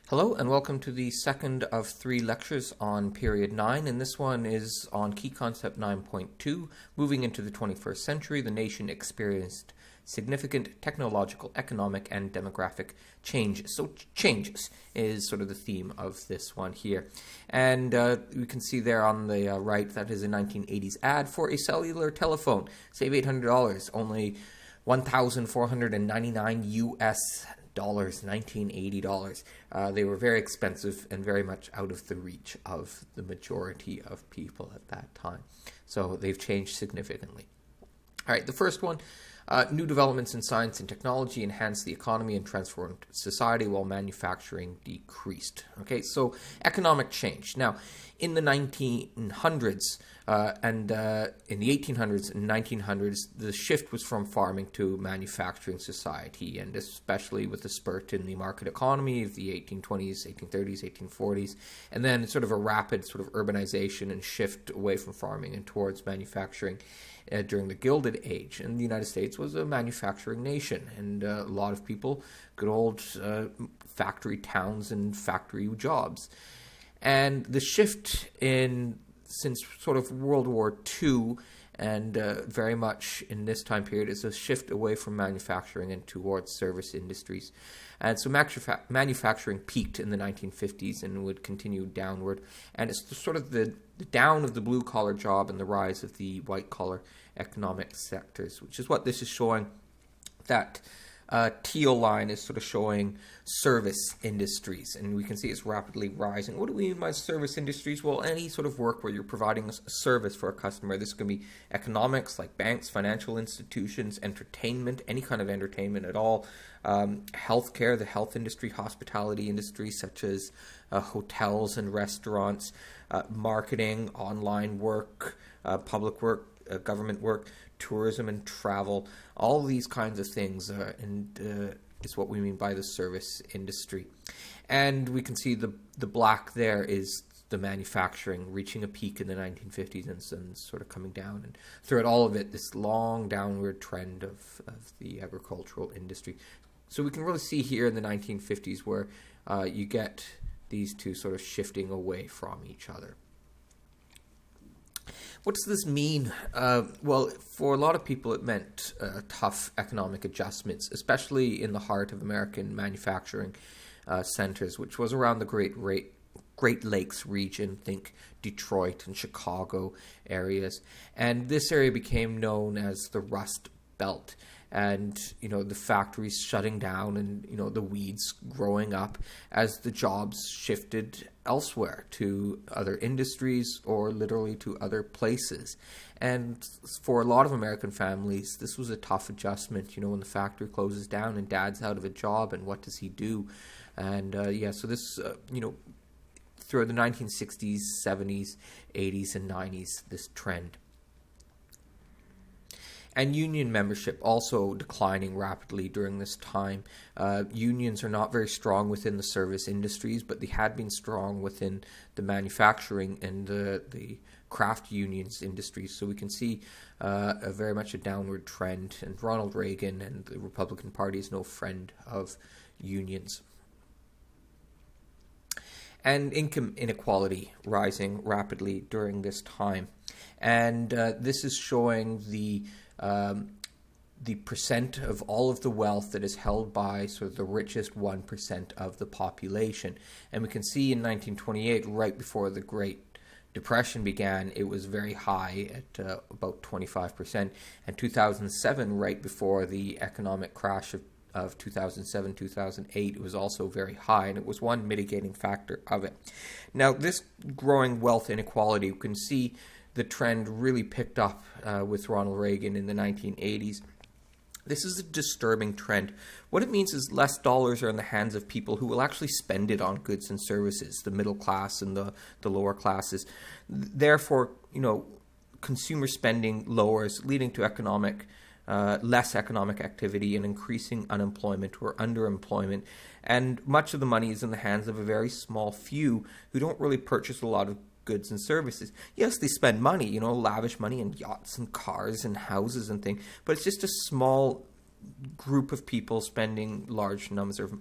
Hello and welcome to the second of three lectures on Period 9, and this one is on Key Concept 9.2. Moving into the 21st century, the nation experienced significant technological, economic, and demographic changes. So changes is sort of the theme of this one here. And we can see there on the right, that is a 1980s ad for a cellular telephone. Save $800, only $1,499 US dollars, $1980. They were very expensive and very much out of the reach of the majority of people at that time. So they've changed significantly. All right, the first one, new developments in science and technology enhanced the economy and transformed society while manufacturing decreased. Okay, so economic change. Now, in the 1900s and in the 1800s and 1900s, the shift was from farming to manufacturing society, and especially with the spurt in the market economy of the 1820s, 1830s, 1840s, and then sort of a rapid sort of urbanization and shift away from farming and towards manufacturing during the Gilded Age. And the United States was a manufacturing nation, and a lot of people, good old factory towns and factory jobs. And the shift since sort of World War II and very much in this time period is a shift away from manufacturing and towards service industries. And so manufacturing peaked in the 1950s and would continue downward. And it's sort of the down of the blue-collar job and the rise of the white-collar economic sectors, which is what this is showing. That teal line is sort of showing service industries, and we can see it's rapidly rising. What do we mean by service industries? Well, any sort of work where you're providing a service for a customer. This can be economics, like banks, financial institutions, entertainment, any kind of entertainment at all, healthcare, the health industry, hospitality industry, such as hotels and restaurants, marketing, online work, public work, government work, tourism and travel, all these kinds of things is what we mean by the service industry. And we can see the black there is the manufacturing reaching a peak in the 1950s and sort of coming down. And throughout all of it, this long downward trend of the agricultural industry. So we can really see here in the 1950s where you get these two sort of shifting away from each other. What does this mean? Well, for a lot of people, it meant tough economic adjustments, especially in the heart of American manufacturing centers, which was around the Great Lakes region, think Detroit and Chicago areas. And this area became known as the Rust Belt. And, the factories shutting down and, the weeds growing up as the jobs shifted elsewhere to other industries or literally to other places. And for a lot of American families, this was a tough adjustment, when the factory closes down and dad's out of a job, and what does he do? And, so this, throughout the 1960s, 70s, 80s, and 90s, this trend. And union membership also declining rapidly during this time. Unions are not very strong within the service industries, but they had been strong within the manufacturing and the craft unions industries. So we can see very much a downward trend. And Ronald Reagan and the Republican Party is no friend of unions. And income inequality rising rapidly during this time. And this is showing the percent of all of the wealth that is held by sort of the richest 1% of the population. And we can see in 1928, right before the Great Depression began, it was very high at about 25%. And 2007, right before the economic crash of 2007, 2008, it was also very high, and it was one mitigating factor of it. Now, this growing wealth inequality, you can see the trend really picked up with Ronald Reagan in the 1980s. This is a disturbing trend. What it means is less dollars are in the hands of people who will actually spend it on goods and services, the middle class and the lower classes. Therefore, consumer spending lowers, leading to less economic activity and increasing unemployment or underemployment. And much of the money is in the hands of a very small few who don't really purchase a lot of goods and services. Yes, they spend money, lavish money and yachts and cars and houses and things, but it's just a small group of people spending large numbers of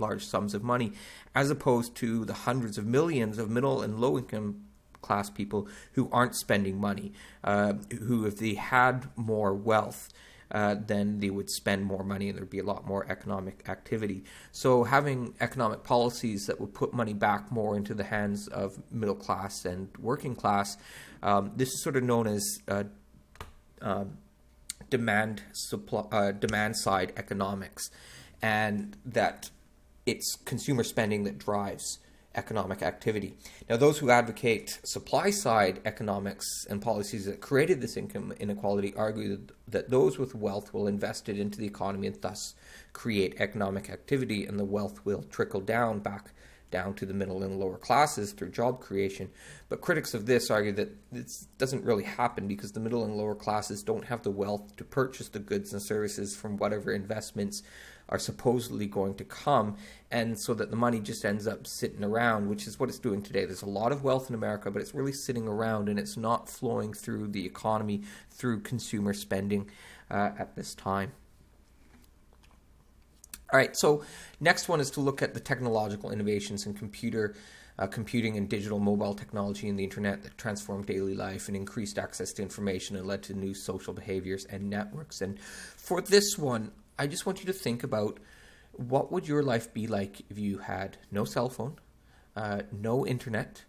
large sums of money, as opposed to the hundreds of millions of middle and low income class people who aren't spending money, who, if they had more wealth, then they would spend more money and there'd be a lot more economic activity. So having economic policies that would put money back more into the hands of middle class and working class, this is sort of known as demand side economics, and that it's consumer spending that drives economic activity. Now, those who advocate supply-side economics and policies that created this income inequality argue that those with wealth will invest it into the economy and thus create economic activity, and the wealth will trickle back down to the middle and lower classes through job creation. But critics of this argue that this doesn't really happen because the middle and lower classes don't have the wealth to purchase the goods and services from whatever investments are supposedly going to come, and so that the money just ends up sitting around, which is what it's doing today. There's a lot of wealth in America, but it's really sitting around and it's not flowing through the economy through consumer spending at this time. All right, so next one is to look at the technological innovations in computing and digital mobile technology and the internet that transformed daily life and increased access to information and led to new social behaviors and networks. And for this one, I just want you to think about, what would your life be like if you had no cell phone, no internet,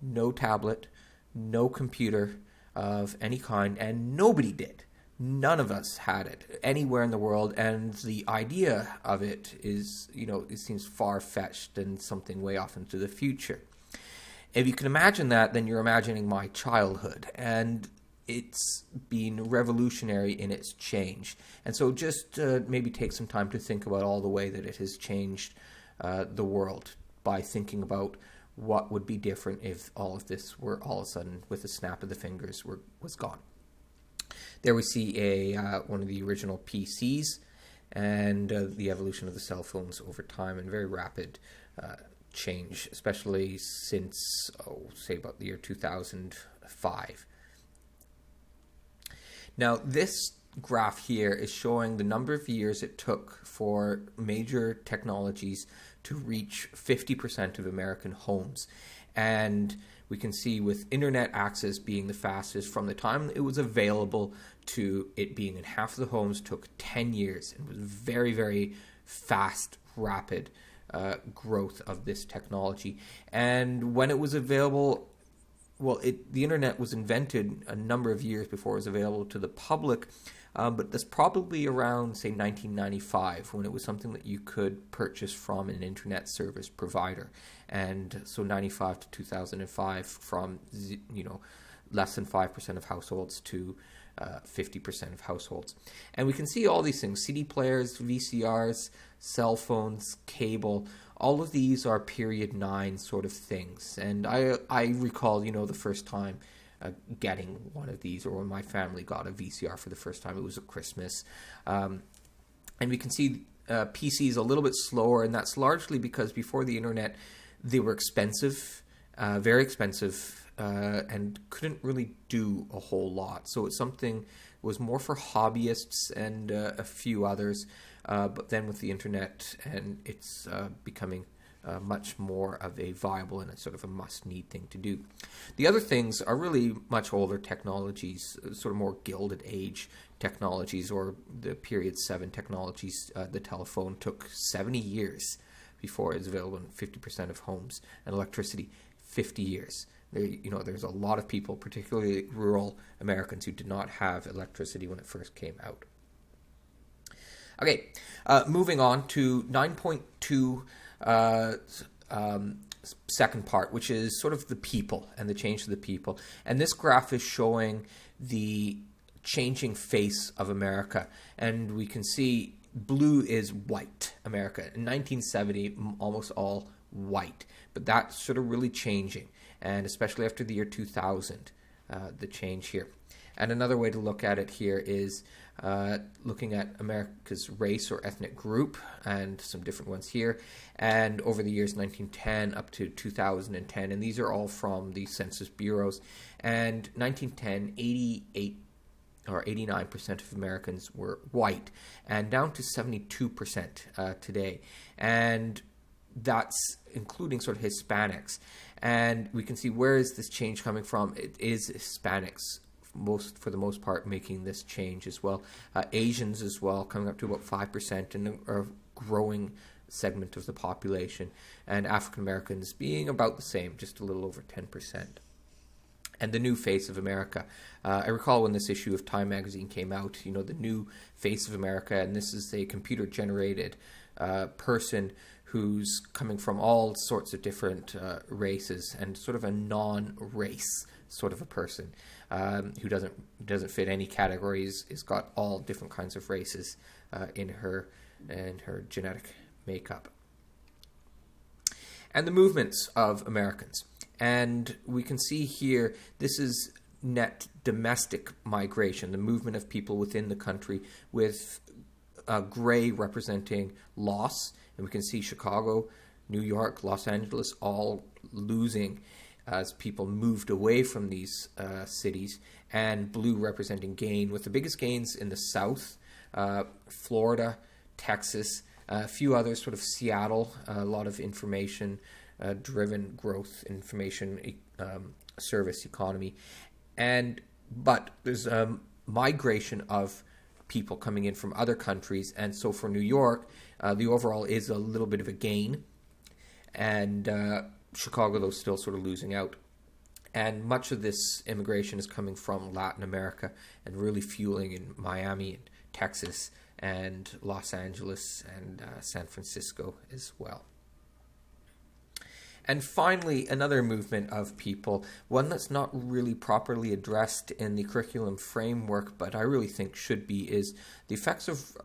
no tablet, no computer of any kind, and nobody did. None of us had it anywhere in the world, and the idea of it is, it seems far-fetched and something way off into the future. If you can imagine that, then you're imagining my childhood, and it's been revolutionary in its change. And so just maybe take some time to think about all the way that it has changed the world by thinking about what would be different if all of this were all of a sudden, with a snap of the fingers, was gone. There we see one of the original PCs and the evolution of the cell phones over time, and very rapid change, especially since, say, about the year 2005. Now, this graph here is showing the number of years it took for major technologies to reach 50% of American homes. And we can see with internet access being the fastest, from the time it was available to it being in half of the homes took 10 years. It was very, very fast, rapid growth of this technology. And when it was available, the internet was invented a number of years before it was available to the public, but that's probably around, say, 1995, when it was something that you could purchase from an internet service provider. And so 95 to 2005, from less than 5% of households to 50% of households. And we can see all these things: CD players, VCRs, cell phones, cable. All of these are period 9 sort of things. And I recall, the first time getting one of these, or when my family got a VCR for the first time, it was at Christmas. And we can see PCs a little bit slower, and that's largely because before the internet, they were expensive, very expensive, and couldn't really do a whole lot. So it's something was more for hobbyists and a few others. But then with the internet, and it's becoming much more of a viable and a sort of a must-need thing to do. The other things are really much older technologies, sort of more Gilded Age technologies, or the period 7 technologies. The telephone took 70 years before it was available in 50% of homes, and electricity, 50 years. There's a lot of people, particularly rural Americans, who did not have electricity when it first came out. Okay, moving on to 9.2 second part, which is sort of the people and the change of the people. And this graph is showing the changing face of America. And we can see blue is white America. In 1970, almost all white. But that's sort of really changing. And especially after the year 2000, the change here. And another way to look at it here is looking at America's race or ethnic group, and some different ones here, and over the years 1910 up to 2010, and these are all from the Census Bureaus. And 1910, 88 or 89% of Americans were white, and down to 72% today. And that's including sort of Hispanics. And we can see, where is this change coming from? It is Hispanics, for the most part, making this change as well. Asians as well, coming up to about 5%, and a growing segment of the population. And African Americans being about the same, just a little over 10%. And the new face of America. I recall when this issue of Time magazine came out, the new face of America, and this is a computer-generated person who's coming from all sorts of different races, and sort of a non-race sort of a person who doesn't fit any categories. Has got all different kinds of races in her genetic makeup. And the movements of Americans. And we can see here, this is net domestic migration, the movement of people within the country, with gray representing loss. And we can see Chicago, New York, Los Angeles all losing as people moved away from these cities, and blue representing gain, with the biggest gains in the South, Florida, Texas, a few others, sort of Seattle, a lot of information driven growth, information service economy. But there's a migration of people coming in from other countries, and so for New York, the overall is a little bit of a gain, and Chicago, though, still sort of losing out. And much of this immigration is coming from Latin America and really fueling in Miami and Texas and Los Angeles and San Francisco as well. And finally, another movement of people, one that's not really properly addressed in the curriculum framework, but I really think should be, is the effects of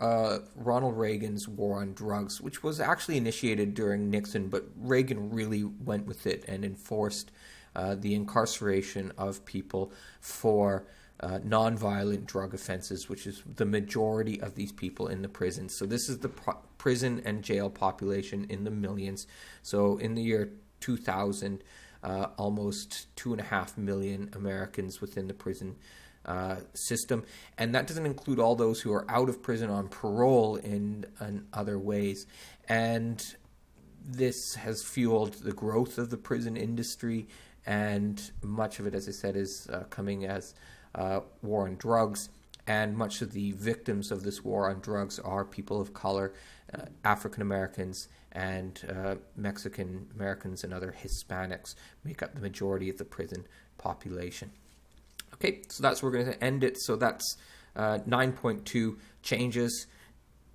Ronald Reagan's war on drugs, which was actually initiated during Nixon, but Reagan really went with it and enforced the incarceration of people for nonviolent drug offenses, which is the majority of these people in the prisons. So this is the prison and jail population in the millions. So in the year 2000, almost 2.5 million Americans within the prison system. And that doesn't include all those who are out of prison on parole in other ways. And this has fueled the growth of the prison industry, and much of it, as I said, is coming as war on drugs. And much of the victims of this war on drugs are people of color, African Americans, and Mexican Americans and other Hispanics make up the majority of the prison population. Okay, so that's where we're going to end it. So that's 9.2 changes,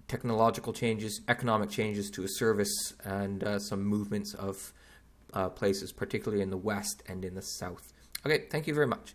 technological changes, economic changes to a service, and some movements of places, particularly in the West and in the South. Okay, thank you very much.